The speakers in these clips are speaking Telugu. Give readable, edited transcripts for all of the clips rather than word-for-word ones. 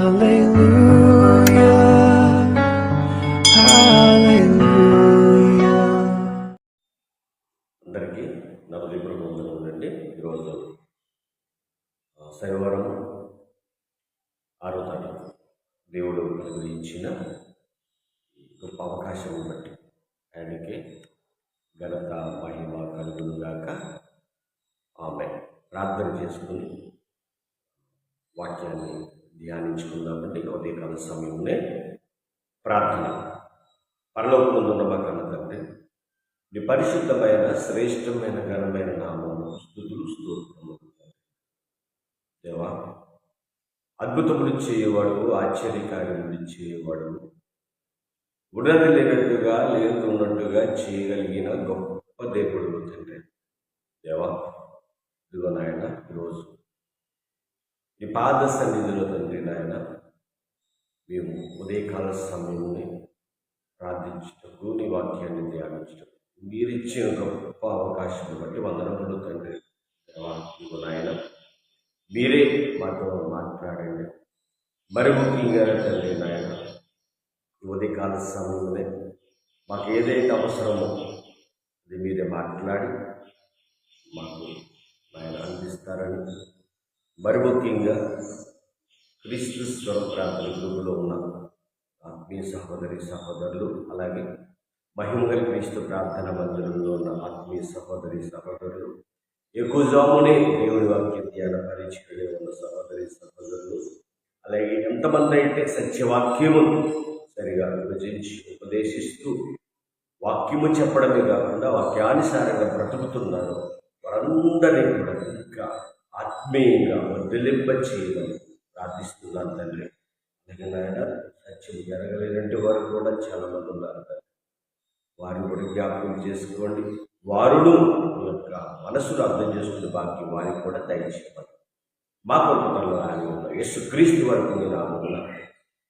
అందరికీ నా హృదయపూర్వక వందనములండి. ఈరోజు శనివారం 6వ తారీఖు దేవుడు అనుగ్రహించిన గొప్ప అవకాశం బట్టి ఆయనకి ఘనత మహిమ కలుగునుగాక. ఆమె ప్రార్థన చేసుకుని వాక్యాన్ని ధ్యానించుకుందామండి. ఉదయకాల సమయంలో ప్రార్థన. పరలోకమందున్న మా కన్న తండ్రి, నీ పరిశుద్ధమైన శ్రేష్టమైన ఘనమైన నామము స్తుతులు స్తోత్రములు. దేవా, అద్భుతములు చేయవాడు, ఆశ్చర్యకార్యములు చేయవాడు, ఉన్నది లేనట్టుగా లేనున్నట్టుగా చేయగలిగిన గొప్ప దేవుడు తండ్రి. దేవా, ఇదిగో నాయన, ఈరోజు నీ పాద సన్నిధిలో తండ్రి నాయన మేము ఉదయకాల సమయంలో ప్రార్థించుటకు, నీ వాక్యాన్ని ధ్యానించుటకు మీరిచ్చిన గొప్ప అవకాశం బట్టి వందనములు తండ్రి. దేవా, ఇదిగో నాయన, మీరే మాతో మాట్లాడండి. మరి ముఖ్యంగా తండ్రి నాయన, ఉదయకాల సమయంలో మాకు ఏదైతే అవసరమో అది మీరే మాట్లాడి మాకు ఆయన అందిస్తారని, మరి ముఖ్యంగా క్రీస్తు స్వరం ప్రార్థన గ్రూపులో ఉన్న ఆత్మీయ సహోదరి సహోదరులు, అలాగే మహిమగల క్రీస్తు ప్రార్థన మందిరంలో ఉన్న ఆత్మీయ సహోదరి సహోదరులు, ఎక్కువ జామునే దేవుడి వాక్య ధ్యాన పరిచయంలో ఉన్న సహోదరి సహోదరులు, అలాగే ఎంతమంది అయితే సత్యవాక్యము సరిగా విభజించి ఉపదేశిస్తూ వాక్యము చెప్పడమే కాకుండా వాక్యానుసారంగా బ్రతుకుతున్నారు, వారందరినీ కూడా ఇంకా ఆత్మీయంగా వర్ధిల్లింప చేయమని ప్రార్థిస్తున్నాను తండ్రి. అలాగే నాయన, సత్యం జరగలేనంటే వారు కూడా చాలామంది ఉన్నారు తండ్రి. వారిని కూడా జ్ఞాపకం చేసుకోండి. వారును యొక్క మనసును అర్థం చేసుకునే భాగ్యం వారికి కూడా దయచేయమని మా కొడుకులో ఆయన యేసుక్రీస్తు వరకు నేను ఆమె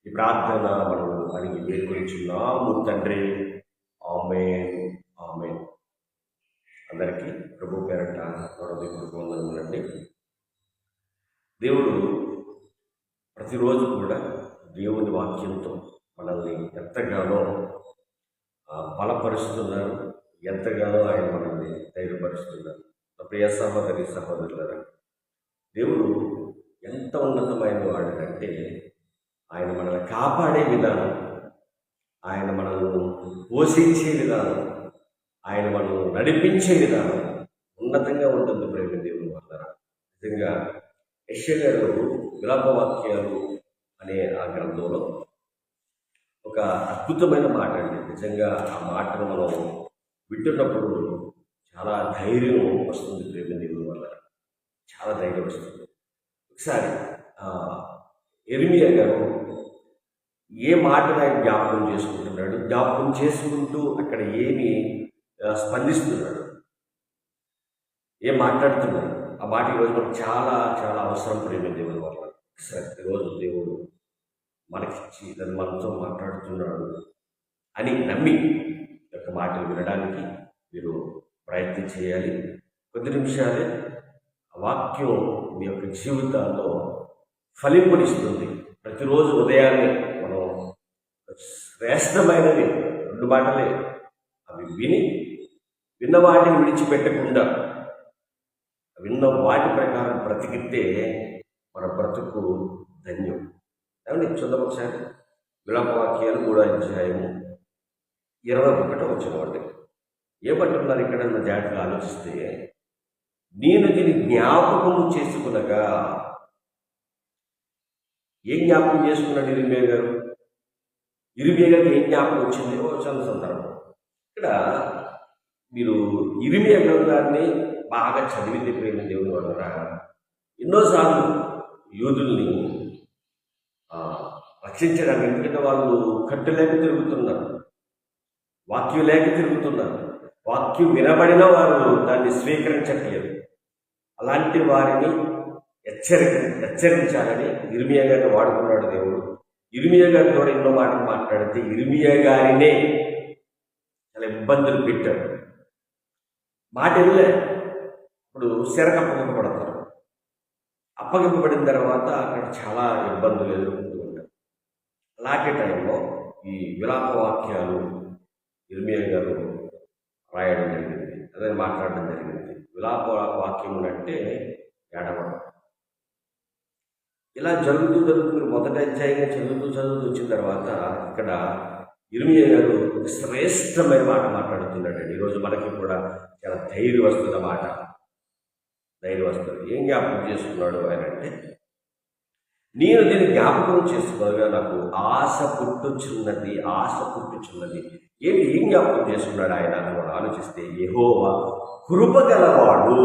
ఈ ప్రార్థన మనం అడిగి వేడుకొనిచున్నాము తండ్రి. ఆమేన్, ఆమేన్. అందరికీ ప్రభు పేరట హృదయపూర్వక వందనములండి. దేవుడు ప్రతిరోజు కూడా దేవుని వాక్యంతో మనల్ని ఎంతగానో బలపరుస్తున్నారు, ఎంతగానో ఆయన మనల్ని ధైర్యపరుస్తున్నారు. నా ప్రియ సహోదరి సహోదరులారా, దేవుడు ఎంత ఉన్నతమైన వాడంటే ఆయన మనల్ని కాపాడే విధానం, ఆయన మనల్ని పోషించే విధానం, ఆయన మనల్ని నడిపించే విధానం ఉన్నతంగా ఉంటుంది. ప్రేమ దేవుని వల్ల నిజంగా యెషయా గారు విలాపవాక్యాలు అనే ఆ గ్రంథంలో ఒక అద్భుతమైన మాట అండి. నిజంగా ఆ మాటను మనం వింటున్నప్పుడు చాలా ధైర్యం వస్తుంది. ప్రేమ దేవుని వల్ల చాలా ధైర్యం వస్తుంది. ఒకసారి యెరెమీయా గారు ఏ మాటను ఆయన జ్ఞాపకం చేసుకుంటున్నాడు, జ్ఞాపకం చేసుకుంటూ అక్కడ ఏమి స్పందిస్తున్నాడు, ఏం మాట్లాడుతున్నాడు, ఆ మాట ఈరోజు మనకు చాలా చాలా అవసరం. ప్రేమ దేవుని వల్ల సరే, ఈరోజు దేవుడు మనకిచ్చి దాన్ని మనతో మాట్లాడుతున్నాడు అని నమ్మి యొక్క మాటలు వినడానికి మీరు ప్రయత్నం చేయాలి. కొద్ది నిమిషాలే ఆ వాక్యం మీ యొక్క జీవితాల్లో ఫలింపునిస్తుంది. ప్రతిరోజు ఉదయాన్నే మనం శ్రేష్టమైనవి 2 మాటలే అవి విన్న వాటిని విడిచిపెట్టకుండా విన్న వాటి ప్రకారం బ్రతికితే మన బ్రతుకు ధన్యం. ఏమండి, చూద్దాం ఒకసారి. విలాపవాక్యాలు 3వ అధ్యాయము 21వ వచనం. ఏమంటున్నారు ఇక్కడ? జాగ్రత్తగా ఆలోచిస్తే, నేను దీన్ని జ్ఞాపకము చేసుకునగా. ఏం జ్ఞాపకం చేసుకున్నాడు ఇర్మియా గారు? ఇర్మియా గారికి ఏం జ్ఞాపకం వచ్చింది? చాలా సందర్భం. ఇక్కడ మీరు ఇర్మియా గ్రంథాన్ని బాగా చదివింది ప్రేమ దేవుని వల్ల ఎన్నోసార్లు యూదుల్ని రక్షించడానికి, ఎందుకంటే వాళ్ళు కట్టులేక తిరుగుతున్నారు, వాక్యం లేక తిరుగుతున్నారు, వాక్యం వినబడిన వారు దాన్ని స్వీకరించట్లేదు. అలాంటి వారిని హెచ్చరించాలని ఇర్మియా గారిని వాడుకున్నాడు దేవుడు. ఇర్మియా గారి ద్వారా ఎన్నో మాటలు మాట్లాడితే ఇర్మియా గారినే చాలా ఇబ్బందులు పెట్టాడు. మాట వెళ్ళే ఇప్పుడు అప్పగింపబడతారు. అప్పగింపబడిన తర్వాత అక్కడ చాలా ఇబ్బందులు ఎదుర్కొంటూ అలాంటి టైంలో ఈ విలాప వాక్యాలు ఇర్మియా గారు రాయడం జరిగింది, అదే మాట్లాడడం జరిగింది. విలాప వాక్యం అంటే ఏడవడం. ఇలా జరుగుతూ మీరు మొదటి అధ్యాయంగా చదువుతూ వచ్చిన తర్వాత ఇక్కడ ఇర్మియా గారు ఒక శ్రేష్టమైన మాట మాట్లాడుతున్నాడండి. ఈరోజు మనకి కూడా చాలా ధైర్యం వస్తుంది మాట, ధైర్యం వస్తుంది. ఏం జ్ఞాపకం చేసుకున్నాడు ఆయన అంటే, నేను దీన్ని జ్ఞాపకం చేసుకున్నాగా నాకు ఆశ పుట్టుచున్నది. ఏం జ్ఞాపకం చేసుకున్నాడు ఆయన అని మనం ఆలోచిస్తే, యెహోవా కృపగలవాడు.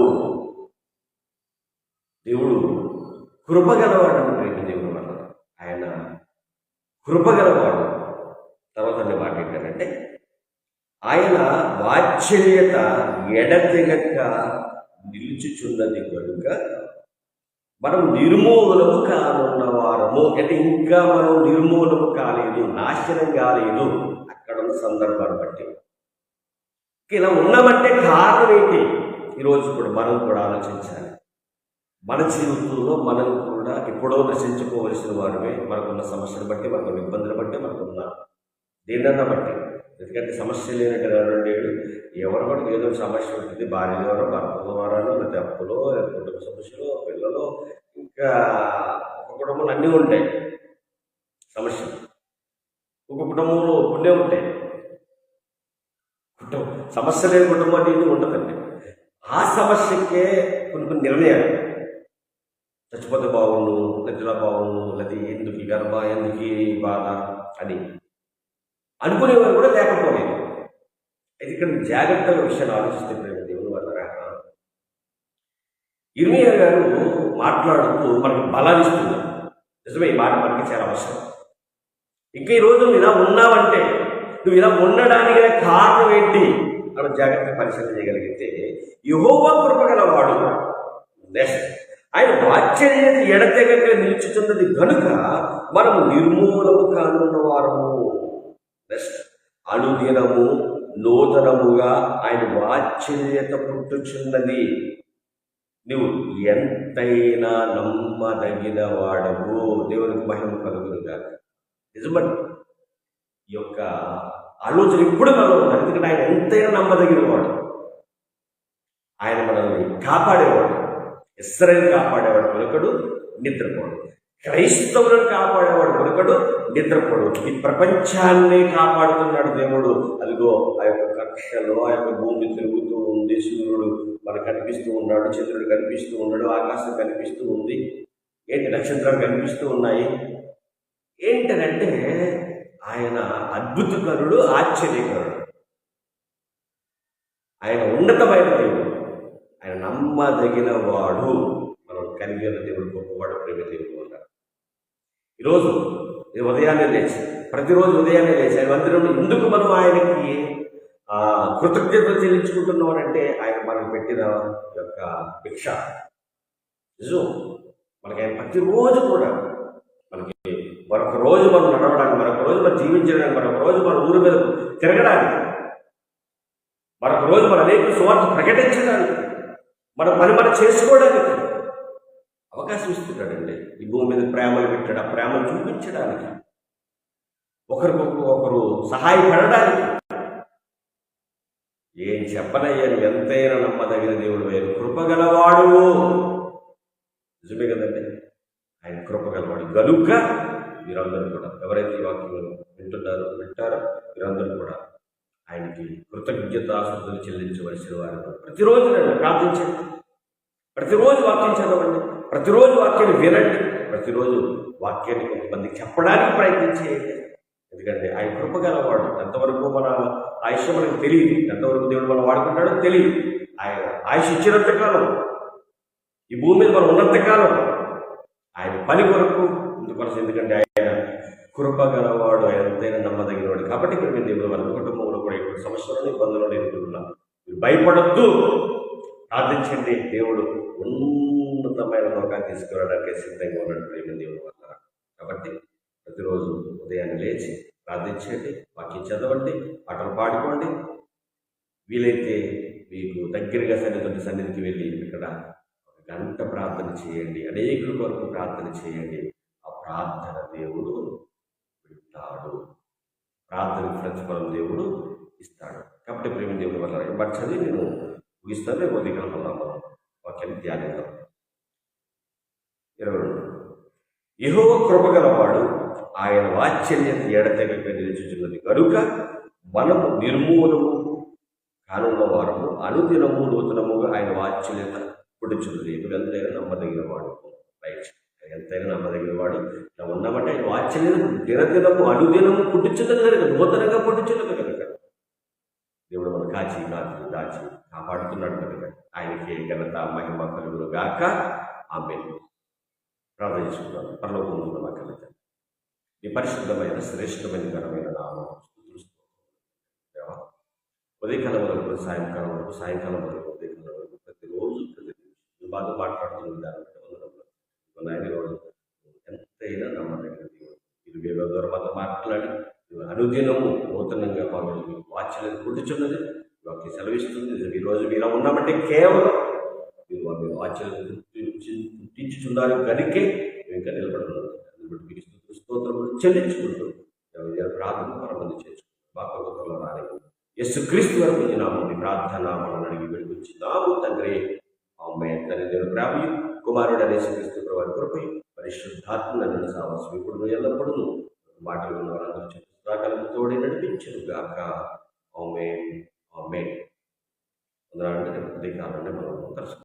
దేవుడు కృపగలవాడు అంటే దేవుడు వల్ల ఆయన కృపగలవాడు. తర్వాత మాట ఏంటంటే, ఆయన వాత్సల్యత ఎడతెగక నిలుచుచున్నది కనుక మనం నిర్మూలము కానున్న వారము. అంటే ఇంకా మనం నిర్మూలము కాలేదు, నాశనం కాలేదు అక్కడ ఉన్న సందర్భాన్ని బట్టి. ఇలా ఉన్నామంటే కారణం ఏంటి? ఈరోజు కూడా మనం కూడా ఆలోచించాలి. మన జీవితంలో మనం కూడా ఎప్పుడో నశించుకోవలసిన వారమే. మనకున్న సమస్యలు బట్టి, మనకున్న ఇబ్బందులు బట్టి, మనకున్న దేన్నన్నా బట్టి. ఎందుకంటే సమస్య లేనట్టు లేడు. ఎవరు కూడా ఏదో సమస్య ఉంటుంది. భార్య ద్వారా, భర్త ద్వారానో, లేకపోతే అప్పులో, కుటుంబ సమస్యలు, పిల్లలు, ఇంకా ఒక కుటుంబంలో అన్నీ ఉంటాయి సమస్యలు. ఒక కుటుంబంలో ఉండే ఉంటాయి. సమస్య లేని కుటుంబం అనేది ఉండదండి. ఆ సమస్యకే కొన్ని నిర్ణయాలు, చచ్చిపోతే బాగుండు, నిద్ర బాగుండు, లేదా ఎందుకు ఈ గర్భ, ఎందుకు ఈ బాధ అని అనుకునేవారు కూడా లేకపోలేదు. అయితే ఇక్కడ జాగ్రత్తగా విషయాలు ఆలోచిస్తే దేవుని వల్ల ఇర్మియా గారు మాట్లాడుతూ మనకు బలాన్ని ఇస్తున్నారు. నిజమే, ఈ మాట మనకి చాలా అవసరం. ఇంకా ఈ రోజు ఇలా ఉన్నావంటే, నువ్వు ఇలా ఉండడానికి కారణం ఏంటి మనం జాగ్రత్తగా పరిశీలన చేయగలిగితే, యెహోవా కృపగలవాడు. ఆయన వాత్సల్యత ఎడతెగక నిలుచుతున్నది కనుక మనము నిర్మూలము కానున్న వారము. అనుదినము నూతనముగా ఆయన వాత్సల్యత పుట్టుచున్నది. నువ్వు ఎంతైనా నమ్మదగిన వాడవు. దేవునికి మహిమ కలుగునుగా. నిజమండి, ఈ యొక్క ఆలోచన ఇప్పుడు మనం ఉన్నాం. ఎందుకంటే ఆయన ఎంతైనా నమ్మదగిన వాడు. ఆయన మనల్ని కాపాడేవాడు. ఇశ్రాయేలు కాపాడేవాడు కొనుకడు, నిద్రపోడు. క్రైస్తవులను కాపాడేవాడు కొనుకడు, నిద్రపోడు. ఈ ప్రపంచాన్ని కాపాడుతున్నాడు దేవుడు. అదిగో ఆ యొక్క కక్షలో ఆ యొక్క భూమి తిరుగుతూ ఉంది, సూర్యుడు మనకు కనిపిస్తూ ఉన్నాడు, చంద్రుడు కనిపిస్తూ ఉన్నాడు, ఆకాశం కనిపిస్తూ ఉంది, ఏంటి నక్షత్రాలు కనిపిస్తూ ఉన్నాయి. ఏంటంటే ఆయన అద్భుతకరుడు, ఆశ్చర్యకరుడు. ఆయన ఉన్నతమైన దేవుడు, ఆయన నమ్మదగిన వాడు. మనం కలిగిన దేవుడు గొప్పవాడు, ప్రేమ దేవుడు అన్నారు. ఈరోజు ఉదయాన్నే లేచి, ప్రతిరోజు ఉదయాన్నే లేచి ఆయన మందిరంలో ఎందుకు మనం ఆయనకి కృతజ్ఞతలు చెల్లించుకుంటున్నామంటే, ఆయన మనకు పెట్టిన యొక్క భిక్ష. నిజం, మనకి ఆయన ప్రతిరోజు కూడా మనకి మరొక రోజు మనం నడవడానికి, మరొక రోజు మనం జీవించడానికి, మరొక రోజు మన ఊరి మీద తిరగడానికి, మరొక రోజు మన అనేక సువార్త ప్రకటించడానికి, మన పని మనం చేసుకోవడానికి అవకాశం ఇస్తున్నాడండి. ఈ భూమి మీద ప్రేమలు పెట్టాడు, ఆ ప్రేమను చూపించడానికి, ఒకరు సహాయపడడానికి. ఏం చెప్పనయ్యాను, ఎంతైనా నమ్మదగిన దేవుడు వేరు, కృపగలవాడు. నిజమే కదండి, ఆయన కృపగలవాడు గనుక మీరందరూ కూడా, ఎవరైతే ఈ వాక్యం వింటారో మీరందరూ కూడా ఆయనకి కృతజ్ఞతాస్తుతులు చెల్లించవలసిన వారు. ప్రతిరోజు నేను ప్రార్థించండి, ప్రతిరోజు వాక్యం చదవండి, ప్రతిరోజు వాక్యాన్ని వినండి, ప్రతిరోజు వాక్యాన్ని కొంతమందికి చెప్పడానికి ప్రయత్నించేయండి. ఎందుకంటే ఆయన కృపగలవాడు. ఎంతవరకు మన ఆయుష్యం మనకు తెలియదు, ఎంతవరకు దేవుడు మనం వాడుకుంటాడో తెలియదు. ఆయన ఆయుష్ ఇచ్చినంత కాలం, ఈ భూమి మీద మనం ఉన్నంతకాలం ఆయన పని కొరకు ఇందుకొరకు. ఎందుకంటే ఆయన కృపగలవాడు, ఆయన ఎంతైనా నమ్మదగినవాడు. కాబట్టి ఇక్కడ మీరు దేవుడు మన కుటుంబంలో కూడా ఎటువంటి సమస్యలను, ఇబ్బందులను ఎదుర్కొంటున్నాం. మీరు భయపడద్దు, ప్రార్థించండి. దేవుడు ఉన్నతమైన లోకాన్ని తీసుకురావడానికి సిద్ధంగా ఉన్నాడు, ప్రేమ దేవుడు వల్ల. కాబట్టి ప్రతిరోజు ఉదయాన్నే లేచి ప్రార్థించండి, వాక్యం చదవండి, పాటలు పాడుకోండి. వీలైతే మీకు దగ్గరగా సన్నిధికి వెళ్ళి ఇక్కడ ఒక గంట ప్రార్థన చేయండి, అనేకుల కొరకు ప్రార్థన చేయండి. ఆ ప్రార్థన దేవుడు వింటాడు. ప్రార్థనకి ప్రతిఫలం దేవుడు ఇస్తాడు. కాబట్టి ప్రేమ దేవుని వల్ల బట్ చదివి నేను ముగిస్తాను. రేపు ఉదయం మనం వాక్యాన్ని ధ్యానిద్దాం. 22. యెహోవా కృపగలవాడు, ఆయన వాత్సల్యత ఎడతెగక నిలుచుచున్నది కనుక మనము నిర్మూలము కానున్న వారము అనుదినము నూతనముగా ఆయన వాత్సల్యత పుడుచున్నది. ఇప్పుడు ఎంతైనా నమ్మదగిన వాడు, రైట్, ఎంతైనా నమ్మదగిన వాడు. ఇలా ఉన్నామంటే ఆయన వాత్సల్యత దినదినము అనుదినము పుట్టుచున్నది కనుక, నూతనంగా పుట్టుచున్నది కనుక దేవుడు మనం కాచి దాచి కాపాడుతున్నాడు కనుక ఆయనకి ఘనత మహిమ కలుగును గాక. ఆమేన్. ప్రార్థన చేసుకుంటాను. పరలోకమున్న మా కలుగుతాను. ఈ పరిశుద్ధమైన శ్రేష్టమైన ఘనమైన నామం ఉదయకాలం వరకు సాయంకాలం వరకు, సాయంకాలం వరకు, ఉదయకాలం వరకు, ప్రతిరోజు బాగా మాట్లాడుతున్న విధానం ఎంతైనా నమ్మదగిన దేవుడు. 20 ద్వారా మాతో మాట్లాడి అనుదినము నూతనంగా మమ్మల్ని వాచ్యం పుట్టుచున్నది వాకి సెలవిస్తుంది. ఈరోజు మీరు ఉన్నామంటే కేవలం మీరు మమ్మల్ని వాచ్యం పుట్టించుచున్నారు కనుకే మేము ఇంకా నిలబడుతున్నాం. మీకు స్తోత్రములు చెల్లించుకుంటూ ప్రార్థన పరమంది చేసుకుంటాం. మా ప్రభుత్వంలో రాని యేసుక్రీస్తు వరకు ఈ నామని ప్రార్థన మనం అడిగి వెలుగుచున్నాము తండ్రి. ఆమేన్. తండ్రి దేవుని ప్రేమ, కుమారుడు యేసుక్రీస్తు ప్రభువు కృపై, పరిశుద్ధాత్మ నన్ను సావసు ఇప్పుడు ఎల్లప్పుడూ మాటలు ఉన్న వారందరూ చెప్తాకలను తోడి నడిపించను గాక. ఆమేన్. ఆమేన్. ఉదయాన్నే మనం కలుసుకుంటాం.